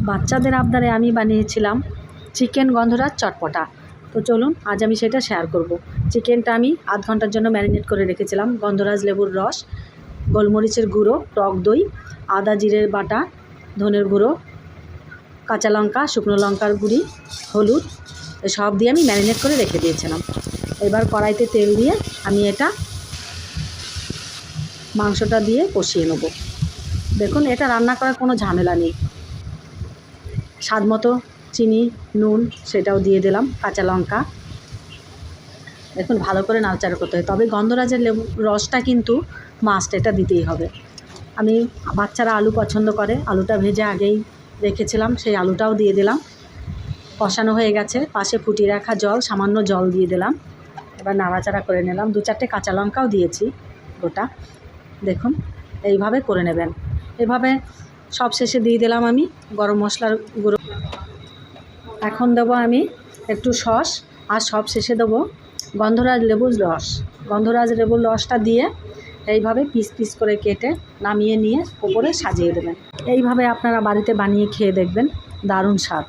বাচ্চাদের আবদারে আমি বানিয়েছিলাম চিকেন গন্ধরাজ চটপটা। তো চলুন আজ আমি সেটা শেয়ার করব। চিকেনটা আমি আধ ঘন্টার জন্য ম্যারিনেট করে রেখেছিলাম। গন্ধরাজ লেবুর রস, গোলমরিচের গুঁড়ো, টক দই, আদা জিরের বাটা, ধনের গুঁড়ো, কাঁচা লঙ্কা, শুকনো লঙ্কার গুঁড়ি, হলুদ সব দিয়ে আমি ম্যারিনেট করে রেখে দিয়েছিলাম। এবার কড়াইতে তেল দিয়ে আমি এটা মাংসটা দিয়ে কষিয়ে নেব। দেখুন, এটা রান্না করার কোনো ঝামেলা নেই। স্বাদ মতো চিনি, নুন সেটাও দিয়ে দিলাম, কাঁচা লঙ্কা। দেখুন, ভালো করে নাড়াচাড়া করতে হয়, তবে গন্ধরাজের লেবু রসটা কিন্তু মাস্ট, এটা দিতেই হবে। আমি বাচ্চারা আলু পছন্দ করে, আলুটা ভেজে আগেই রেখেছিলাম, সেই আলুটাও দিয়ে দিলাম। কষানো হয়ে গেছে, পাশে ফুটিয়ে রাখা জল, সামান্য জল দিয়ে দিলাম। এবার নাড়াচাড়া করে নিলাম, 2-4টে কাঁচা লঙ্কাও দিয়েছি গোটা। দেখুন, এইভাবে করে নেবেন। এভাবে সব শেষে দিয়ে দিলাম আমি গরম মশলার গুঁড়ো। এখন দেবো আমি একটু সস, আর সব শেষে দেবো গন্ধরাজ লেবুর রস। গন্ধরাজ লেবুর রসটা দিয়ে এইভাবে পিস পিস করে কেটে নামিয়ে নিয়ে ওপরে সাজিয়ে দেবেন। এইভাবে আপনারা বাড়িতে বানিয়ে খেয়ে দেখবেন, দারুণ স্বাদ।